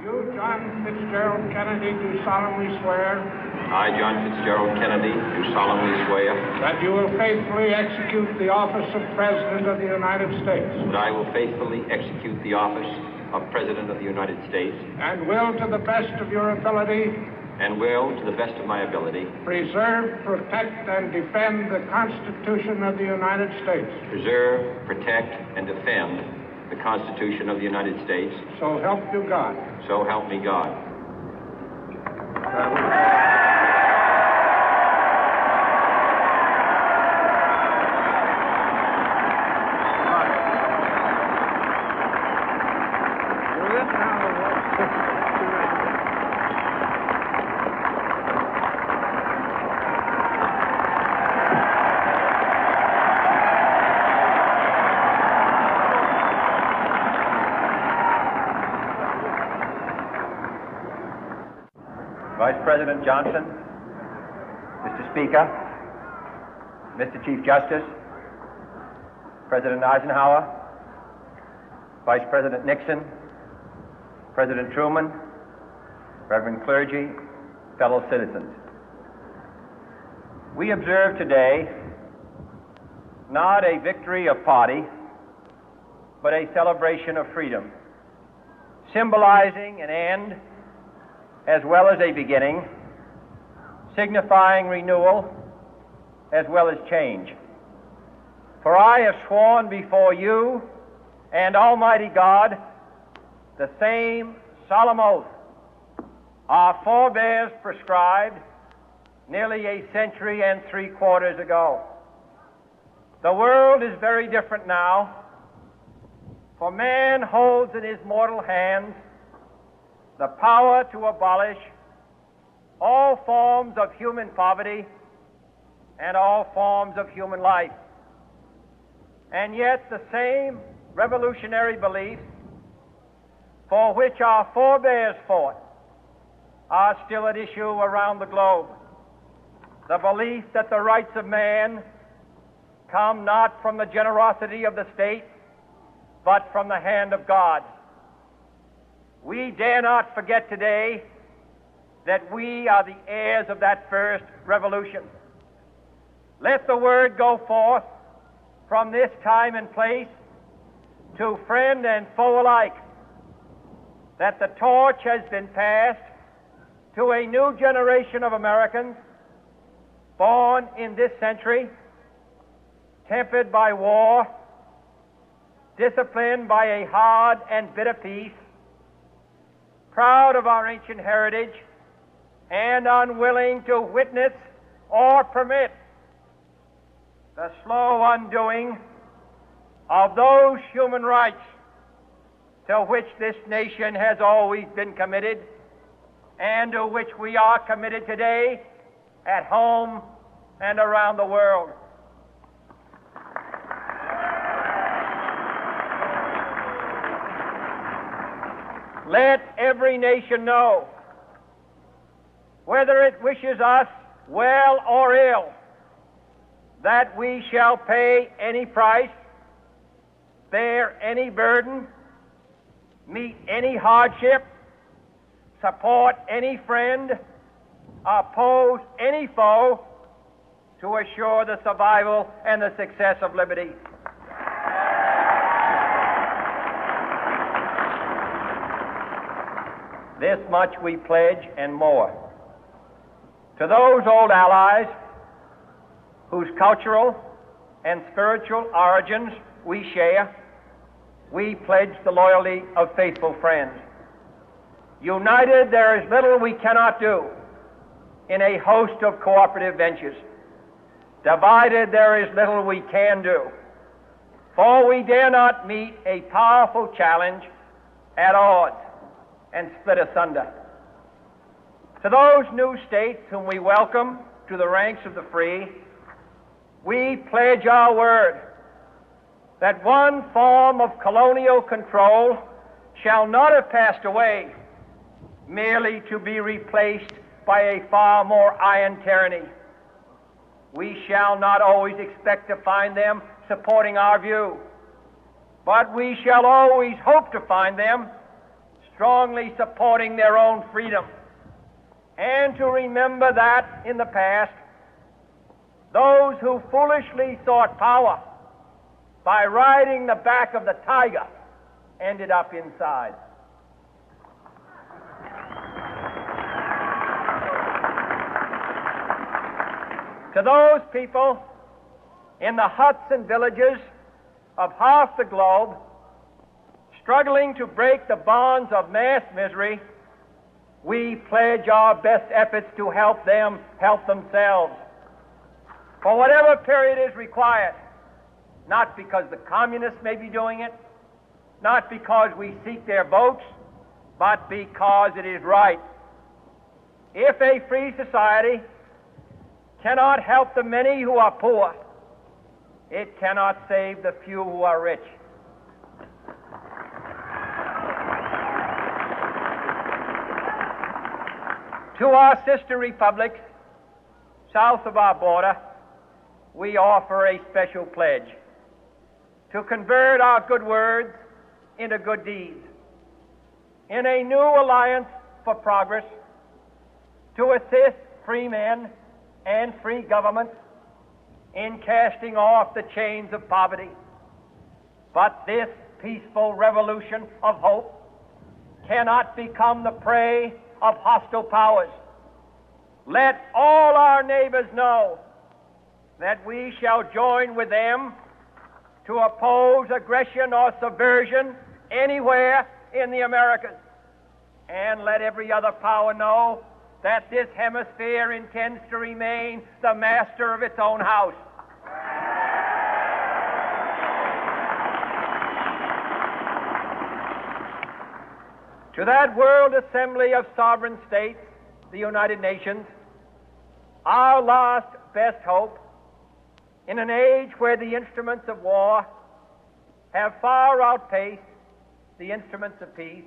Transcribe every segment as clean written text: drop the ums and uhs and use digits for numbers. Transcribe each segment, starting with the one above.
You, John Fitzgerald Kennedy, do solemnly swear I, John Fitzgerald Kennedy, do solemnly swear that you will faithfully execute the office of President of the United States that I will faithfully execute the office of President of the United States and will, to the best of your ability, and will, to the best of my ability, preserve, protect, and defend the Constitution of the United States. preserve, protect, and defend the Constitution of the United States. So help you God. So help me God. Vice President Johnson, Mr. Speaker, Mr. Chief Justice, President Eisenhower, Vice President Nixon, President Truman, Reverend clergy, fellow citizens. We observe today not a victory of party, but a celebration of freedom, symbolizing an end as well as a beginning, signifying renewal as well as change. For I have sworn before you and Almighty God the same solemn oath our forebears prescribed nearly a century and 3/4 ago. The world is very different now, for man holds in his mortal hands the power to abolish all forms of human poverty and all forms of human life. And yet the same revolutionary beliefs for which our forebears fought are still at issue around the globe. The belief that the rights of man come not from the generosity of the state, but from the hand of God. We dare not forget today that we are the heirs of that first revolution. Let the word go forth from this time and place to friend and foe alike that the torch has been passed to a new generation of Americans born in this century, tempered by war, disciplined by a hard and bitter peace, proud of our ancient heritage, and unwilling to witness or permit the slow undoing of those human rights to which this nation has always been committed and to which we are committed today at home and around the world. Let every nation know, whether it wishes us well or ill, that we shall pay any price, bear any burden, meet any hardship, support any friend, oppose any foe to assure the survival and the success of liberty. This much we pledge and more. To those old allies whose cultural and spiritual origins we share, we pledge the loyalty of faithful friends. United, there is little we cannot do in a host of cooperative ventures. Divided, there is little we can do, for we dare not meet a powerful challenge at odds and split asunder. To those new states whom we welcome to the ranks of the free, we pledge our word that one form of colonial control shall not have passed away, merely to be replaced by a far more iron tyranny. We shall not always expect to find them supporting our view, but we shall always hope to find them strongly supporting their own freedom, and to remember that in the past, those who foolishly sought power by riding the back of the tiger ended up inside. To those people in the huts and villages of half the globe struggling to break the bonds of mass misery, we pledge our best efforts to help them help themselves for whatever period is required, not because the communists may be doing it, not because we seek their votes, but because it is right. If a free society cannot help the many who are poor, it cannot save the few who are rich. To our sister republics south of our border, we offer a special pledge to convert our good words into good deeds, in a new alliance for progress, to assist free men and free governments in casting off the chains of poverty. But this peaceful revolution of hope cannot become the prey of hostile powers. Let all our neighbors know that we shall join with them to oppose aggression or subversion anywhere in the Americas. And let every other power know that this hemisphere intends to remain the master of its own house. To that World Assembly of Sovereign States, the United Nations, our last best hope, in an age where the instruments of war have far outpaced the instruments of peace,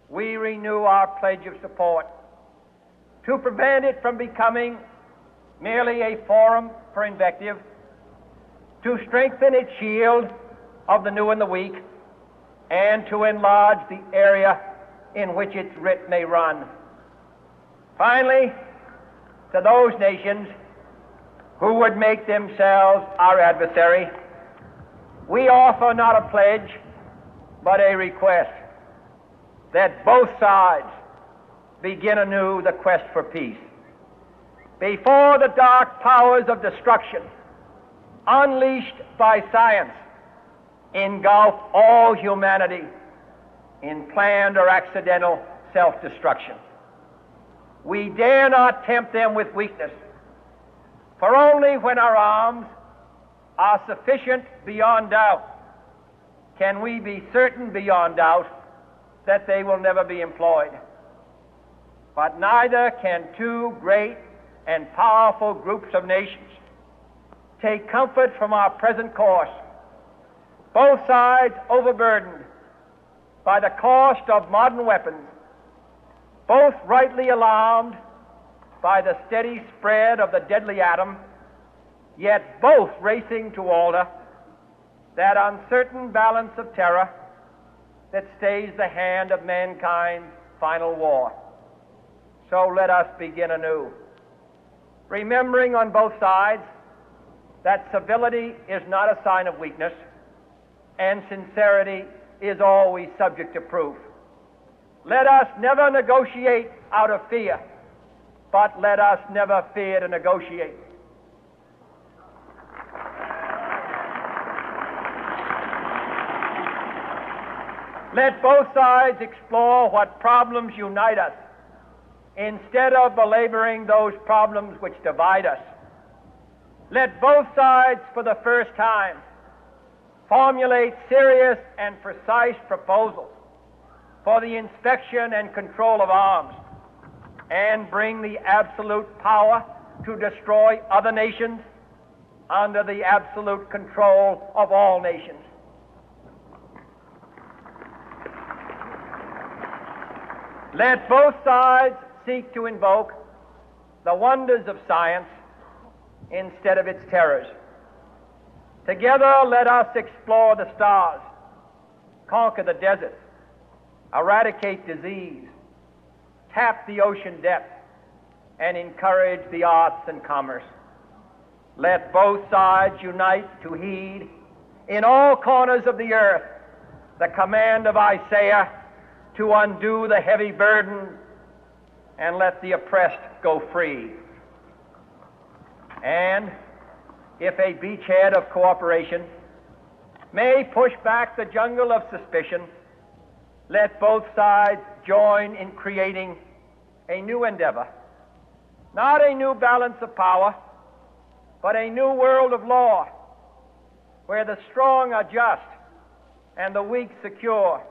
we renew our pledge of support to prevent it from becoming merely a forum for invective, to strengthen its shield of the new and the weak, and to enlarge the area in which its writ may run. Finally, to those nations who would make themselves our adversary, we offer not a pledge, but a request that both sides begin anew the quest for peace. Before the dark powers of destruction, unleashed by science, engulf all humanity in planned or accidental self-destruction, we dare not tempt them with weakness, for only when our arms are sufficient beyond doubt can we be certain beyond doubt that they will never be employed. But neither can two great and powerful groups of nations take comfort from our present course, both sides overburdened by the cost of modern weapons, both rightly alarmed by the steady spread of the deadly atom, yet both racing to alter that uncertain balance of terror that stays the hand of mankind's final war. So let us begin anew, remembering on both sides that civility is not a sign of weakness, and sincerity is always subject to proof. Let us never negotiate out of fear, but let us never fear to negotiate. Let both sides explore what problems unite us, instead of belaboring those problems which divide us. Let both sides, for the first time, formulate serious and precise proposals for the inspection and control of arms, and bring the absolute power to destroy other nations under the absolute control of all nations. Let both sides seek to invoke the wonders of science instead of its terrors. Together, let us explore the stars, conquer the deserts, eradicate disease, tap the ocean depth, and encourage the arts and commerce. Let both sides unite to heed in all corners of the earth the command of Isaiah to undo the heavy burden and let the oppressed go free. And if a beachhead of cooperation may push back the jungle of suspicion, let both sides join in creating a new endeavor, not a new balance of power, but a new world of law, where the strong are just and the weak secure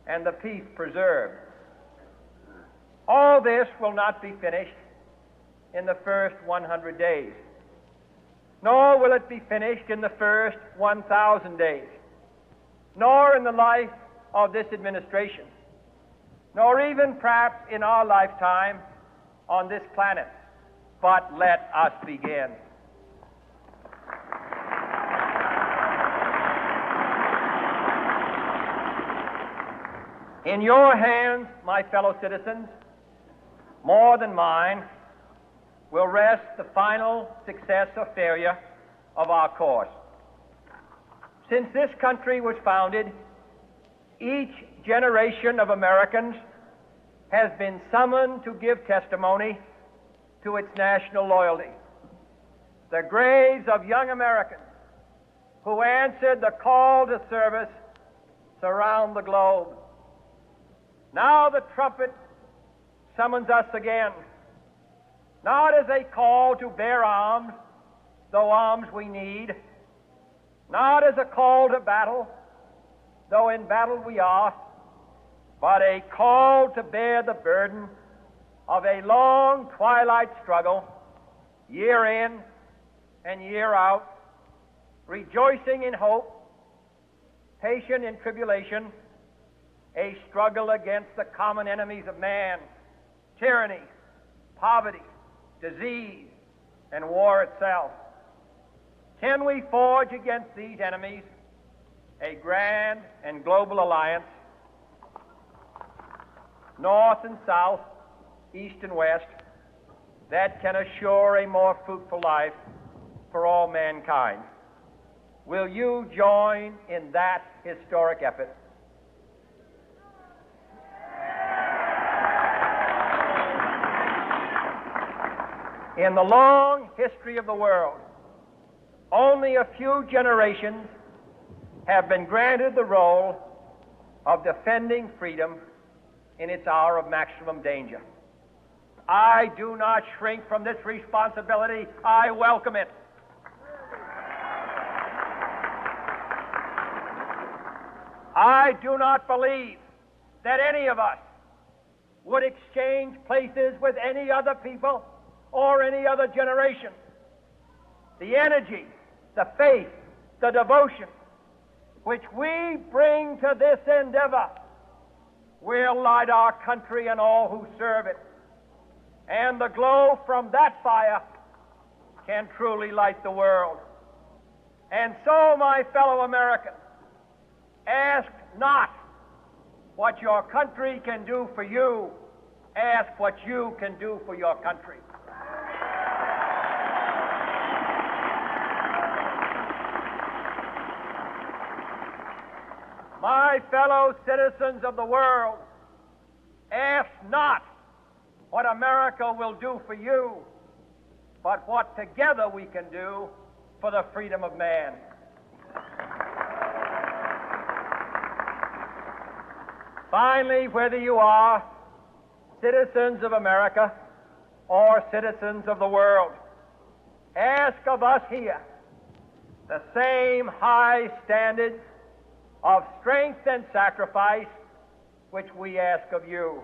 and the peace preserved. All this will not be finished in the first 100 days, nor will it be finished in the first 1,000 days, nor in the life of this administration, nor even perhaps in our lifetime on this planet. But let us begin. In your hands, my fellow citizens, more than mine, will rest the final success or failure of our course. Since this country was founded, each generation of Americans has been summoned to give testimony to its national loyalty. The graves of young Americans who answered the call to service surround the globe. Now the trumpet summons us again, not as a call to bear arms, though arms we need, not as a call to battle, though in battle we are, but a call to bear the burden of a long twilight struggle, year in and year out, rejoicing in hope, patient in tribulation, a struggle against the common enemies of man, tyranny, poverty, disease, and war itself. Can we forge against these enemies a grand and global alliance, north and south, east and west, that can assure a more fruitful life for all mankind? Will you join in that historic effort? In the long history of the world, only a few generations have been granted the role of defending freedom in its hour of maximum danger. I do not shrink from this responsibility. I welcome it. I do not believe that any of us would exchange places with any other people or any other generation. The energy, the faith, the devotion which we bring to this endeavor will light our country and all who serve it. And the glow from that fire can truly light the world. And so, my fellow Americans, ask not what your country can do for you, ask what you can do for your country. My fellow citizens of the world, ask not what America will do for you, but what together we can do for the freedom of man. Finally, whether you are citizens of America or citizens of the world, ask of us here the same high standards of strength and sacrifice which we ask of you.